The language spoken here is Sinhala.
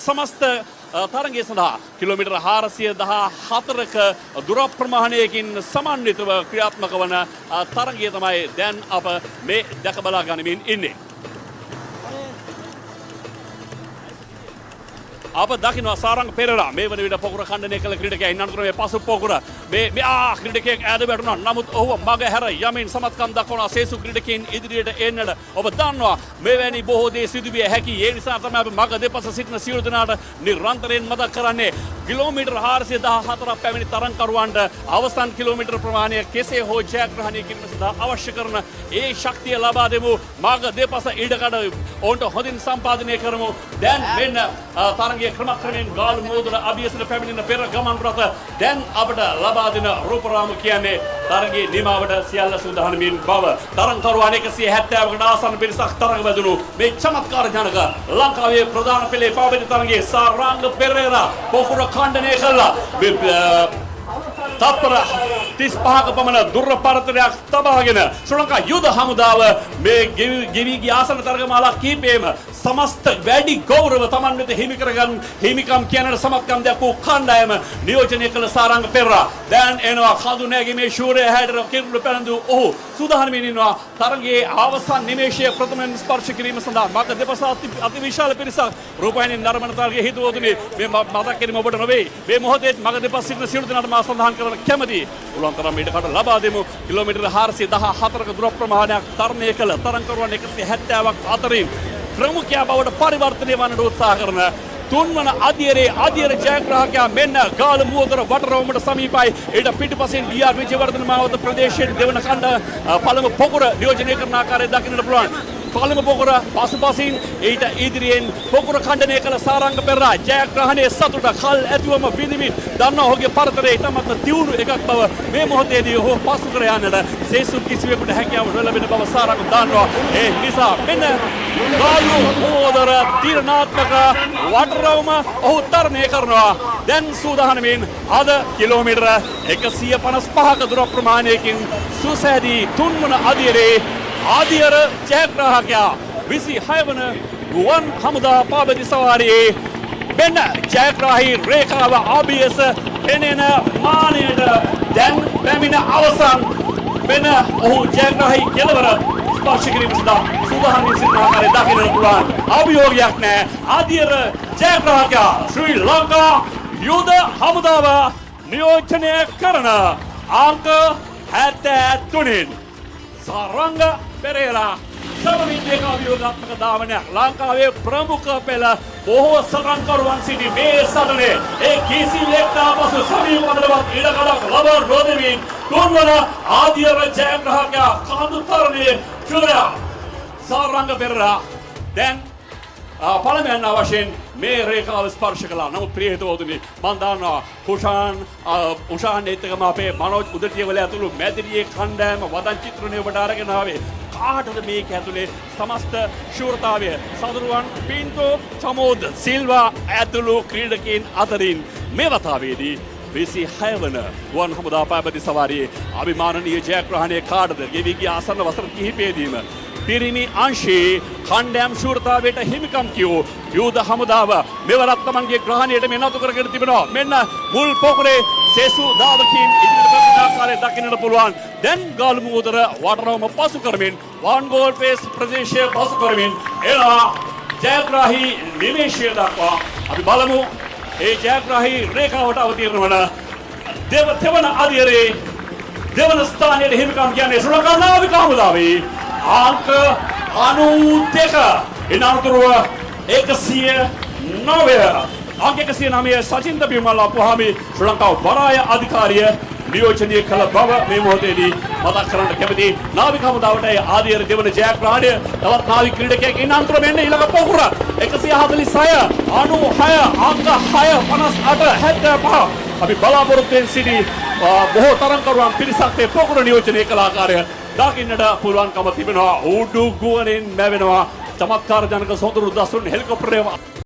සමස්ත තරගය සඳහා කිලෝමීටර් 414ක දුර ප්‍රමාණයකින් සමන්විතව ක්‍රියාත්මක වන තරගය තමයි දැන් අප මේ දැක බලා ගනිමින් ඉන්නේ. අප දකිනවා සාරංග පෙරේරා මේ වන විට පොකුර ඛණ්ඩනය කළ ක්‍රීඩකයා ඉන්න අතරේ පසු පොකුර මේ ක්‍රීඩකයෙක් ඈද වැටුණා. නමුත් ඔහු මග හැර යමින් සමත්කම් දක්වනවා සේසු ක්‍රීඩකයන් ඉදිරියට එන්නට. ඔබ දන්නවා මෙවැනි බොහෝ දේ සිදුවිය හැකි. ඒ නිසා තමයි අපි මග දෙපස සිටින සියලු දෙනාට නිරන්තරයෙන් මතක් කරන්නේ කිලෝමීටර් 414ක් පැමිණි තරඟකරුවන්ට අවසන් කිලෝමීටර් ප්‍රමාණය කෙසේ හෝ ජයග්‍රහණය කිරීම සඳහා අවශ්‍ය කරන ඒ ශක්තිය ලබා දෙමු. මග දෙපස ඉඩකඩ ඔවුන්ට හොඳින් සම්පාදනය කරමු. දැන් මෙන්න තරගයේ ක්‍රමක්‍රමයෙන් ගාලු මෝදුර අභියසට පැමිණෙන පෙර ගමන් රථ දැන් අපට ලබා දෙන රූපරාම කියන්නේ තරගයේ නිමාවට සියල්ල සූදානමින් බව. තරඟකරුවන් 170කට ආසන්න පිරිසක් තරඟ වැදුණු මේ චමත්කාර ජනක ලංකාවේ ප්‍රධාන පෙළේ පාවෙන තරගයේ සාරංග පෙරේරා පොකුර ඛණ්ඩනය කළා. තත්පර 35ක පමණ දුර පරතරයක් තබාගෙන ශ්‍රී ලංකා යුද හමුදාව මේ ගෙවි ගිය ආසන තරගමාලා කීපෙම සමස්ත වැඩි ගෞරව තමන් වෙත හිමි කරගන්න හිමිකම් කියනට සමත්කම් දක්වූ කණ්ඩායම නියෝජනය කළ සාරංග පෙරේරා දැන් එනවා කඳු නැගීමේ ශූරය හැඩර කිරුළු පැලඳු ඔහු සූදානම්මින් ඉන්නවා තරගයේ අවසන් නිමේෂයේ ප්‍රථමයෙන් ස්පර්ශ කිරීම සඳහා මග දෙපස අතිවිශාල පිරිසක් රූපවාහිනියෙන් නරඹන තරගයේ හිතවතුනි මේ මතක් කිරීම ඔබට නොවේ මේ මොහොතේ මග දෙපස සිටින සියලු දෙනාට මා සඳහන් කරන කැමැති උලන් තරම් ඉඩකට ලබා දෙමු. කිලෝමීටර් 414ක දුර ප්‍රමාණයක් තරණය කළ තරඟකරුවන් 170ක් අතරින් ප්‍රමුඛයා බවට පරිවර්තනය වන්නට උත්සාහ කරන තුන්වන අධියරේ අධියර ජයග්‍රාහකයා මෙන්න ගාල මුවදොර වටරවුමට සමීපයි. ඊට පිටුපසින් ඩී.ආර්. විජේවර්ධන මාවත ප්‍රදේශයේ දෙවන ඛණ්ඩ පළමු පොකුර නියෝජනය කරන ආකාරය දකින්නට පුළුවන්. පළමු පොකුර පසුපසින් ඊට ඉදිරියෙන් පොකුර ඛණ්ඩනය කළ සාරංග පෙරේරා ජයග්‍රහණයේ සතුට කල් ඇතිවම විඳිමින් දන්නා ඔහුගේ පරතරයේ ඉතාමත් දියුණු එකක් බව මේ මොහොතේදී ඔහු පසු කර යන්නට සේසු කිසිවෙකුට හැකියාව නොලැබෙන බව සාරංග දන්නවා. ඒ නිසා මෙන්න ගාලු මුවදොර තීරණාත්මක වටරවුම ඔහු තරණය කරනවා. දැන් සූදානමින් අද කිලෝමීටර 155ක දුර ප්‍රමාණයකින් සුසැදී තුන්වන අධියරේ ආදියර ජයග්‍රාහකයා 26 වන ගුවන් හමුදා පාබැති සවාරියේ මෙන්න ජයග්‍රාහී රේඛාව ABS එනෙන මානයට දැන් පැමිණ අවසන් මෙන්න ඔහු ජයග්‍රාහී කෙළවර ස්පර්ශ කිරීම සඳහා සූදානම් සිටින ආකාරය දකින්නට පුළුවන්. අභියෝගයක් නැහැ. ආදියර ජයග්‍රාහකයා ශ්‍රී ලංකා යුද හමුදාව නියෝජනය කරන අංක 73න් සාරංග පෙරේරා සමමින් දෙක අභියෝගාත්මක ධාවනයක් ලංකාවේ ප්‍රමුඛ පෙළ බොහෝ සටන්කරුවන් සිටි මේ සටනේ ඒ කිසිවෙක්ට පසු සමීපවලවත් ඉඩකඩක් ලබා නොදෙමින් තුන්වන ආදියර ජයග්‍රාහකයා කඳු තරණයේ චුරා සාරංග පෙරේරා දැන් පළමුවෙන් වශයෙන් මේ රේඛාව ස්පර්ශ කළා. නමුත් ප්‍රිය හිතවතුනි මම දන්නවා උෂාන් එක්කම අපේ මනෝජ් උදටියවල ඇතුළු මැදිරියේ කණ්ඩායම වදන් චිත්‍රණය ඔබට අරගෙන ආවේ. කාටද මේක ඇතුලේ සමස්ත ශූරතාවය සඳරුවන් පින්තෝ චමෝද් සිල්වා ඇතුළු ක්‍රීඩකයන් අතරින් මේ වතාවේදී 26 වන ගුවන් හමුදා පාබැති සවාරියේ අභිමානනීය ජයග්‍රහණය කාටද ගෙවි ගිය ආසන්න වසර කිහිපයේදීම පිරිමි අංශයේ කණ්ඩායම් ශූරතාවයට හිමිකම් කියෝ යුද හමුදාව මෙවරත් තමන්ගේ ග්‍රහණයට මෙනතු කරගෙන තිබෙනවා. මෙන්න මුල් පොකුරේ සේසු දාවකින් ඉදිරියට කරන ආකාරය දකින්නට පුළුවන්. දැන් ගාලු මුවදොර වටරවුම පසු කරමින් වන් ගෝල් පේස් ප්‍රදේශය පසු කරමින් එනවා ජයග්‍රාහී නිමේෂය දක්වා අපි බලමු ඒ ජයග්‍රාහී රේඛාවට අවතීර්ණ වන දෙවන අධියරේ දෙවන ස්ථානයේ හිමිකම් කියන්නේ ශ්‍රී ලංකා නාවික හමුදාවේ අංක 92 එනතුරුව 109 අංක 109 සචින්ද බිමල අපහාමි ශ්‍රී ලංකා වරාය අධිකාරිය නියෝජනය කළ බව මේ මොහොතේදී මතක් කරන්න කැමති. නාවික හමුදාවට ආදියර දෙවන ජයග්‍රහණය තවත් නාවික ක්‍රීඩකයෙක් ඉන්න අන්තර මෙන්න ඊළඟ පොකුර 146 96 අංක 6 58 75 අපි බලාපොරොත්තුෙන් සිටි බොහෝ තරඟකරුවන් පිරිසක් මේ පොකුර නියෝජනය කළ ආකාරය දකින්නට පුළුවන්කම තිබෙනවා. උඩු ගුවනින් මැවෙනවා චමත්කාර ජනක සොඳුරු දසුන් හෙලිකොප්ටරය